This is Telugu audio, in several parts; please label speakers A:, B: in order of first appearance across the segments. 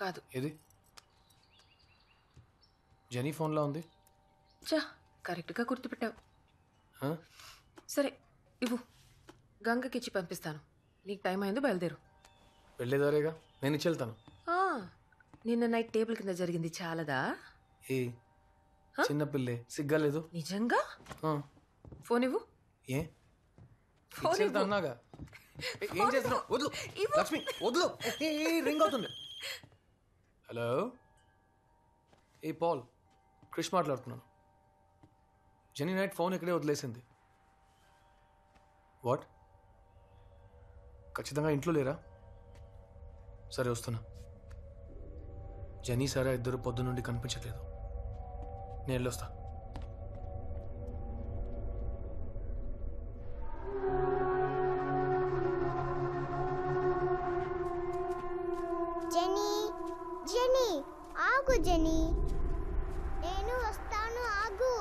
A: కాదు.
B: ఏది? జెనీ ఫోన్లో ఉంది.
A: చా కరెక్ట్గా గుర్తుపెట్టావు. సరే ఇవ్వు, గంగకిచ్చి పంపిస్తాను. నీకు టైం అయిందో బయలుదేరు.
B: వెళ్ళేదారేగా, నేను ఇచ్చి వెళ్తాను.
A: నిన్న నైట్ టేబుల్ కింద జరిగింది చాలదా?
B: ఏ చిన్నపిల్లే, సిగ్గాలేదు.
A: నిజంగా? ఫోన్ ఇవ్వు.
B: ఏ అన్నాగా? ఏం చేస్తున్నావు? వద్దు లక్ష్మి, వద్దు. రింగ్ అవుతుంది. హలో, ఏ పాల్, క్రిష్ మాట్లాడుతున్నాను. జెనీ నైట్ ఫోన్ ఇక్కడే వదిలేసింది. వాట్? ఖచ్చితంగా ఇంట్లో లేరా? సరే వస్తున్నా. జెనీ సారా ఇద్దరు పొద్దు నుండి కనిపించట్లేదు. నేను వెళ్ళొస్తా.
C: జెనీ, జెనీ ఆగు. జెనీ, నేను వస్తాను. ఆగు,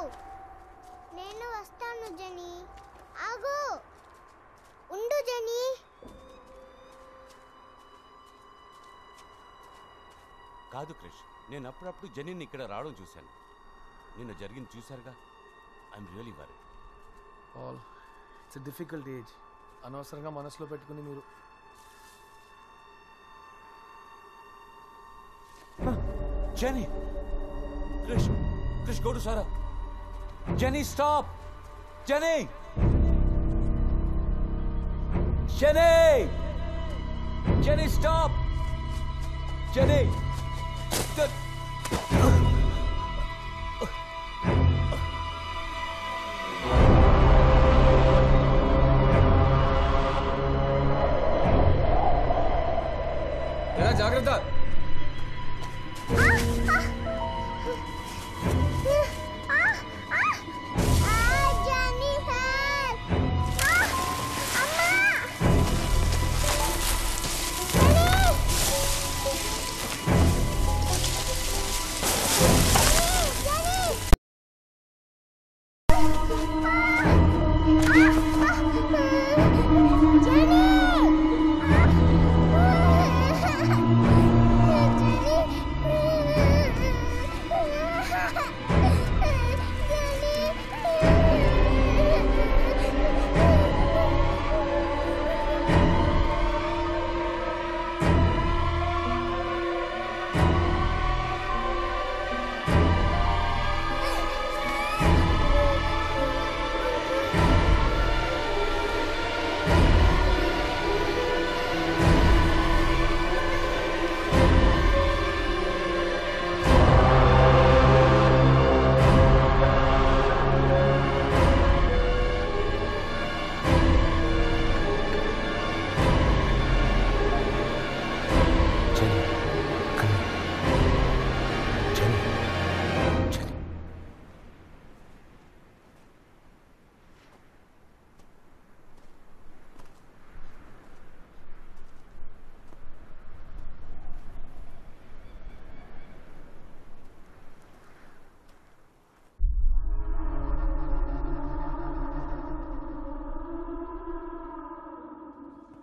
C: నేను వస్తాను. జెనీ ఆగు, ఉండు. జెనీ,
D: కాదు క్రిష్, నేను అప్పుడప్పుడు జెనీని ఇక్కడ రావడం చూశాను. నిన్న జరిగింది చూశారుగా. I'm really worry.
B: Pal, it's a difficult age. అనవసరంగా మనసులో పెట్టుకుని మీరు.
D: Jenny! Krish! Krish, go to Sarah! Jenny, stop! Jenny! Jenny! Jenny, stop! Jenny!
B: జాగ్రత్త.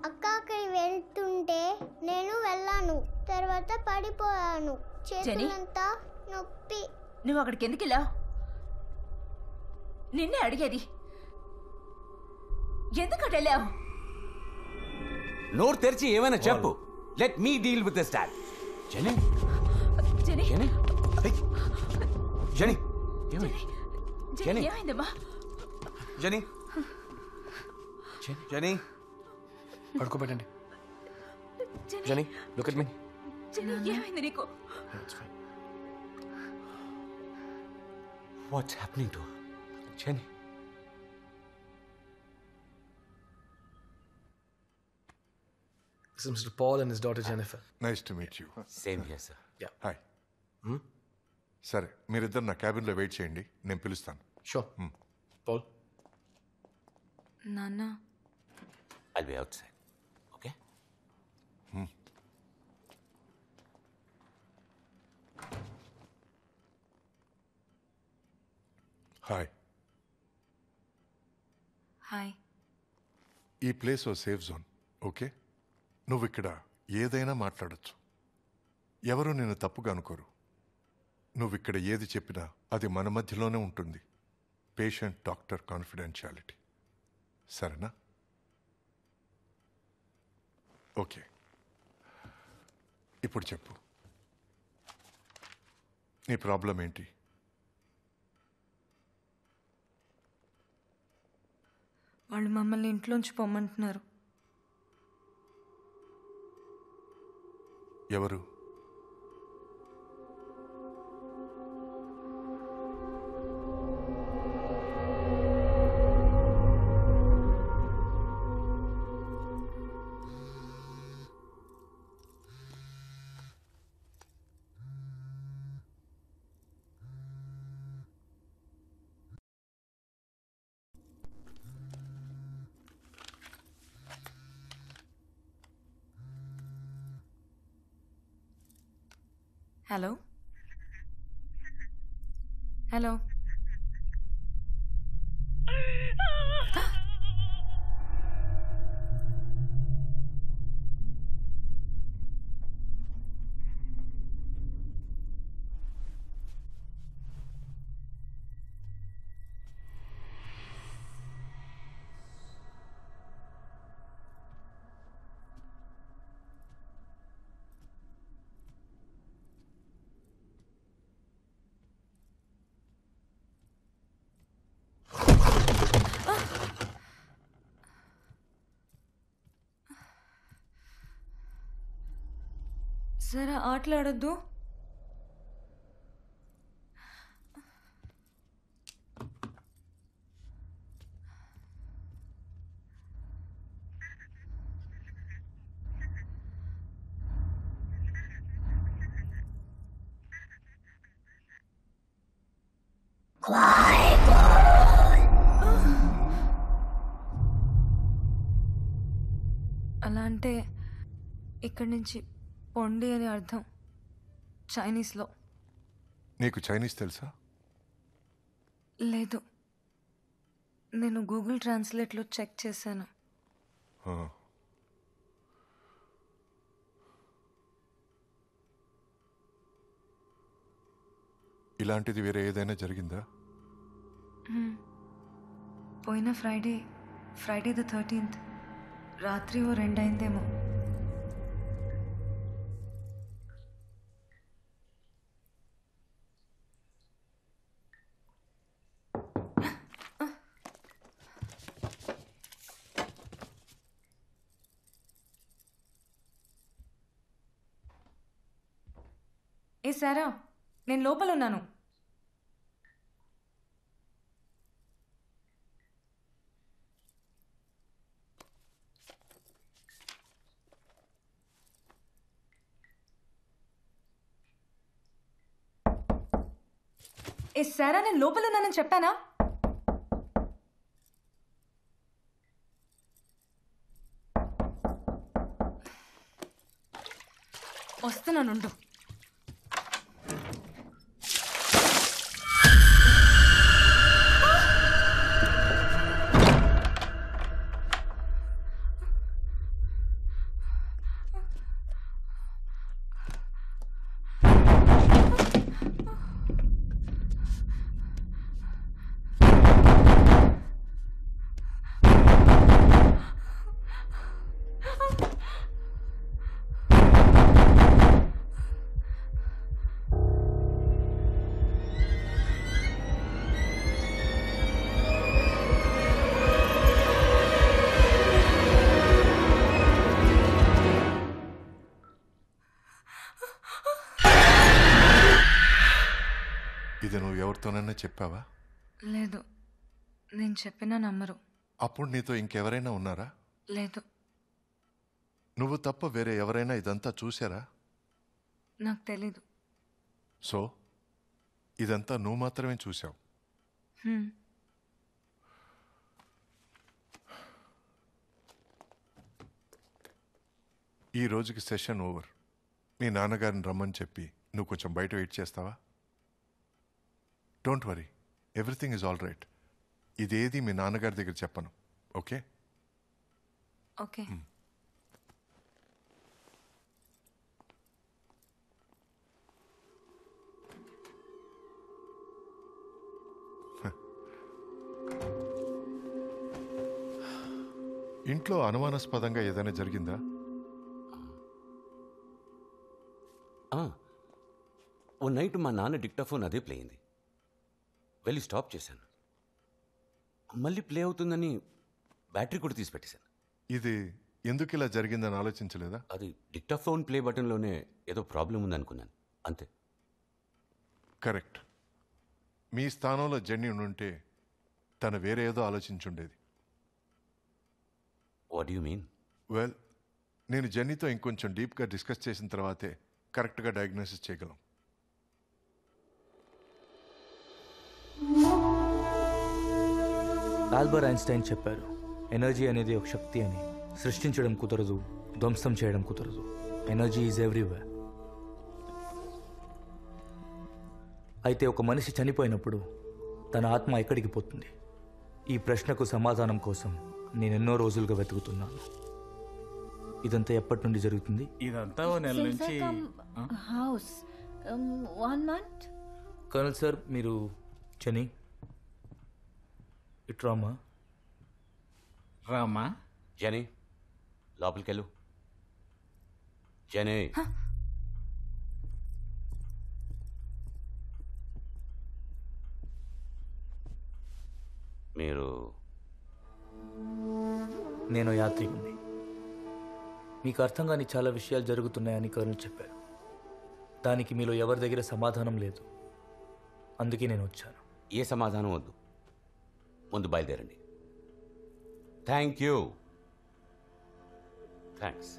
C: అక్కకి వెళ్తుంటే నేను వెళ్ళాను. తర్వాత పడిపోయాను. చేతులంతా నొప్పి.
E: నువ్వు అక్కడికి ఎందుకు వెళ్ళావు? నిన్నే అడిగేది. ఎందుకట వెళ్ళావు?
D: నోరు తెరిచి ఏమైనా చెప్పు. Let me deal with this dad. Jenny,
E: Jenny,
D: Jenny, Jenny,
E: Jenny, ఏమైందమ్మా?
B: జెనీ, జెనీ, పడుకోబెట్టండి. Jenny, look at me.
E: Jenny, ఏమైంది నీకు?
D: What's happening to Jenny?
B: This is Mr. Paul and his daughter Jennifer.
F: Nice to meet you.
D: Same here, sir.
B: Yeah.
F: Hi. సరే, మీరిద్దరు నా క్యాబిన్లో వెయిట్ చేయండి, నేను పిలుస్తాను.
B: Sure. Paul.
E: నాన్న,
D: I'll be outside. Okay?
F: Hi.
E: Hi.
F: ఈ ప్లేస్ ఓ సేఫ్ జోన్, ఓకే? నువ్వు ఇక్కడ ఏదైనా మాట్లాడచ్చు. ఎవరూ నిన్ను తప్పుగా అనుకోరు. నువ్వు ఇక్కడ ఏది చెప్పినా అది మన మధ్యలోనే ఉంటుంది. Patient doctor confidentiality. సరేనా? ఓకే, ఇప్పుడు చెప్పు, నీ ప్రాబ్లం ఏంటి?
E: వాళ్ళు మమ్మల్ని ఇంట్లోంచి పొమ్మంటున్నారు.
F: ఎవరు?
E: హలో హలో సరే ఆటలాడొద్దు. అలా అంటే ఇక్కడి నుంచి పొండి అని అర్థం చైనీస్లో.
F: నీకు చైనీస్ తెలుసా?
E: లేదు, నేను గూగుల్ ట్రాన్స్లేట్లో చెక్ చేశాను.
F: ఆ. ఇలాంటిది వేరే ఏదైనా జరిగిందా?
E: పోయిన ఫ్రైడే ద 13th రాత్రి 2 అయిందేమో. ఏ సారా, నేను లోపల ఉన్నాను. ఏ సారా, నేను లోపల ఉన్నానని చెప్పానా? వస్తున్నానుండు.
F: ఇది నువ్వు ఎవరితోనైనా చెప్పావా?
E: లేదు, నేను చెప్పినా నమ్మరు.
F: అప్పుడు నీతో ఇంకెవరైనా ఉన్నారా?
E: లేదు.
F: నువ్వు తప్ప వేరే ఎవరైనా ఇదంతా చూసారా?
E: నాకు తెలీదు.
F: సో ఇదంతా నువ్వు మాత్రమే చూసావు. ఈ రోజుకి సెషన్ ఓవర్. మీ నాన్నగారిని రమ్మని చెప్పి నువ్వు కొంచెం బయట వెయిట్ చేస్తావా? Don't worry, everything is all right. ఇదేది మీ నాన్నగారి దగ్గర చెప్పను, ఓకే?
E: ఓకే.
F: ఇంట్లో అనుమానాస్పదంగా ఏదైనా జరిగిందా?
D: ఓ నైట్ మా నాన్న డిక్టాఫోన్ అదే ప్లే అయింది. వెళ్ళి స్టాప్ చేశాను. మళ్ళీ ప్లే అవుతుందని బ్యాటరీ కూడా తీసి పెట్టేశాను.
F: ఇది ఎందుకు ఇలా జరిగిందని ఆలోచించలేదా?
D: అది డిక్టాఫోన్ ప్లే బటన్లోనే ఏదో ప్రాబ్లం ఉందనుకున్నాను, అంతే.
F: కరెక్ట్. మీ స్థానంలో జెన్నీ ఉంటే తను వేరే ఏదో ఆలోచించుండేది.
D: What you mean?
F: వెల్, నేను జెన్నీతో ఇంకొంచెం డీప్గా డిస్కస్ చేసిన తర్వాతే కరెక్ట్గా డయాగ్నోసిస్ చేయగలం.
G: ఆల్బర్ట్ ఐన్స్టైన్ చెప్పారు, ఎనర్జీ అనేది ఒక శక్తి అని. సృష్టించడం కుదరదు, ధ్వంసం చేయడం కుదరదు. Energy is everywhere. అయితే ఒక మనిషి చనిపోయినప్పుడు తన ఆత్మ ఎక్కడికి పోతుంది? ఈ ప్రశ్నకు సమాధానం కోసం నేను ఎన్నో రోజులుగా వెతుకుతున్నాను. ఇదంతా ఎప్పటి నుండి జరుగుతుంది?
H: ఇదంతా ఓ నెల నుంచి
I: హౌస్ 1 month.
G: కర్నల్ సార్, మీరు చని ఇట్రామా
H: రామా.
D: జనీ, లోపలికి వెళ్ళు. జనీ, మీరు
G: నేను యాత్రికుణ్ణి. మీకు అర్థం కాని చాలా విషయాలు జరుగుతున్నాయని కర్నల్ చెప్పారు. దానికి మీలో ఎవరి దగ్గర సమాధానం లేదు. అందుకే నేను వచ్చాను.
D: ఏ సమాధానం వద్దు, ముందు బయలుదేరండి. Thank you. థ్యాంక్స్.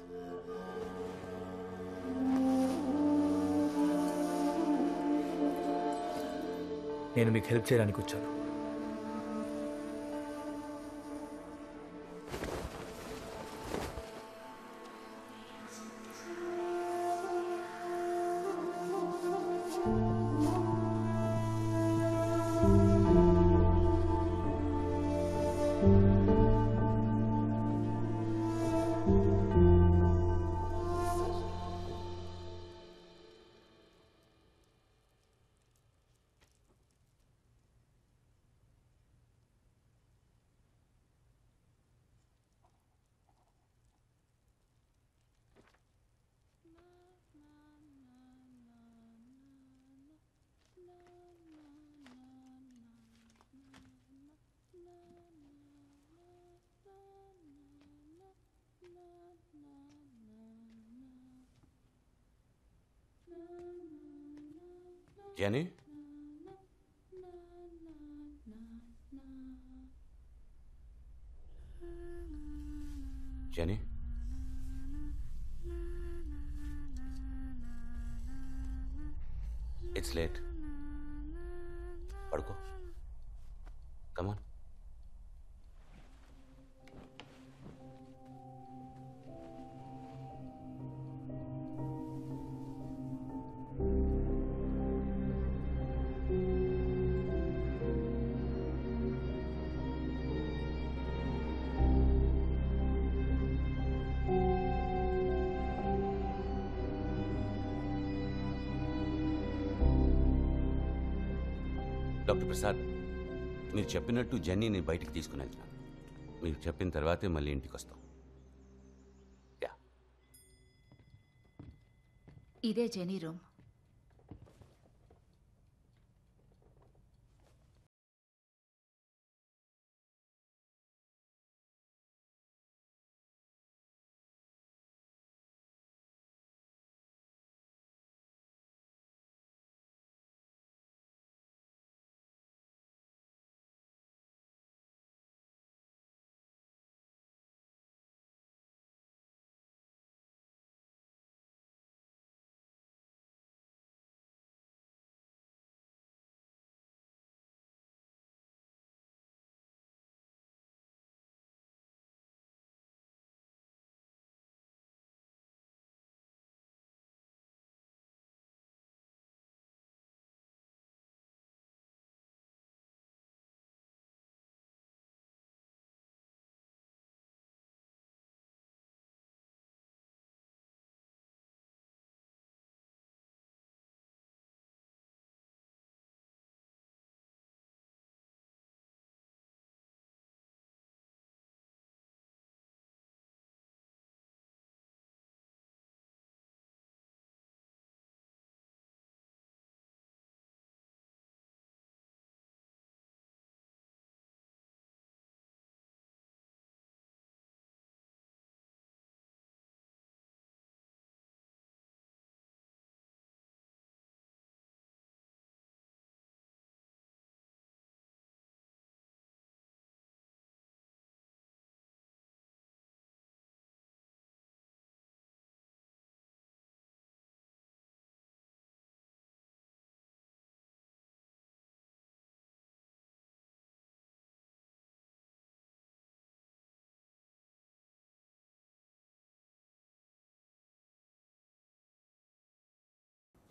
G: నేను మీకు హెల్ప్ చేయడానికి వచ్చాను.
D: జనీ, జనీ, ఇట్స్ లేట్. పడుకో. కమాన్. డాక్టర్ ప్రసాద్, మీరు చెప్పినట్టు జెన్నీని బయటికి తీసుకుని వెళ్తున్నాను. మీరు చెప్పిన తర్వాతే మళ్ళీ ఇంటికి వస్తాం.
I: ఇదే జెనీ రూమ్.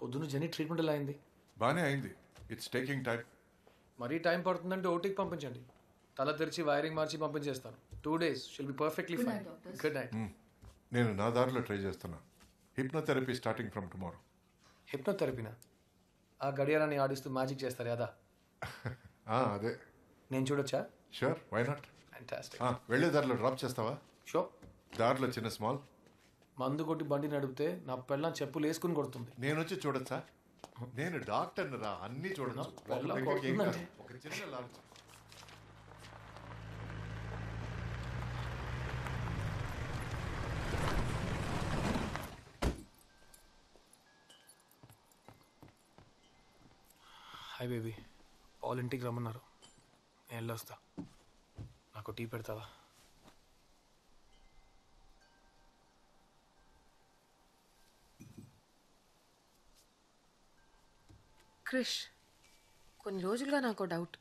B: పొద్దున్న జెనీ ట్రీట్మెంట్ ఎలా అయింది?
F: బాగానే అయింది. It's taking time.
B: మరీ టైం పడుతుందంటే ఓటీకి పంపించండి. తల తెరిచి వైరింగ్ మార్చి పంపించేస్తాను. 2 days shall be perfectly fine. Good night.
F: నేను నా దారిలో ట్రై చేస్తున్నా. Hypnotherapy starting from tomorrow.
B: హిప్నోథెరపీనా? ఆ గడియారాన్ని ఆడిస్తూ మ్యాజిక్ చేస్తారు కదా?
F: అదే.
B: నేను చూడొచ్చా?
F: Sure, why not.
B: ఫ్యాంటాస్టిక్.
F: వెళ్ళే దారిలో డ్రాప్ చేస్తావా?
B: షో.
F: దారిలో చిన్న స్మాల్.
B: మందు కొట్టి బండి నడిపితే నా పెళ్ళం చెప్పులు వేసుకుని కొడుతుంది.
F: నేను వచ్చి చూడొచ్చా? నేను డాక్టర్ని రా, అన్నీ చూడొచ్చు.
B: పెళ్ళం
F: ఏం
B: కొడుతుందంటే.
F: కాదు. ఒక చిన్న లాంచ్.
B: హాయ్ బేబీ, పాల్ ఇంటికి రమ్మన్నారు. నేను వెళ్ళొస్తా. నాకు టీ పెడతావా?
A: క్రిష్, కొన్ని రోజులుగా నాకు డౌట్.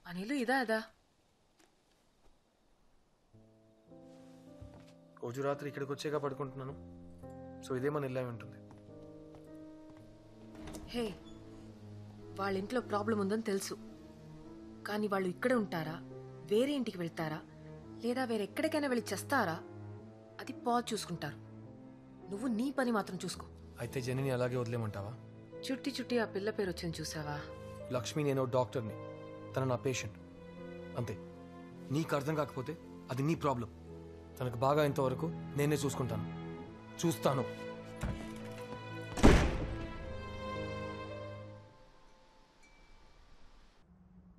A: అనిలు ఇదా అదా?
B: రోజు రాత్రి ఇక్కడికి వచ్చాక పడుకుంటున్నాను. సో ఇదే మన ఇల్లు అయి ఉంటుంది.
A: హే, వాళ్ళ ఇంట్లో ప్రాబ్లం ఉందని తెలుసు. కానీ వాళ్ళు ఇక్కడే ఉంటారా, వేరే ఇంటికి వెళ్తారా, లేదా వేరెక్కడికైనా వెళ్ళి చేస్తారా? అది పాజ్ చూసుకుంటారు. నువ్వు నీ పని మాత్రం చూసుకో.
B: అయితే జెనీని అలాగే వదిలేమంటావా?
A: చుట్టి చుట్టి ఆ పిల్ల పేరు వచ్చింది చూసావా?
B: లక్ష్మి, నేను డాక్టర్ని, తను నా పేషెంట్. అంతే. నీకు అర్థం కాకపోతే అది నీ ప్రాబ్లం. తనకు బాగా ఇంతవరకు నేనే చూసుకుంటాను. చూస్తాను.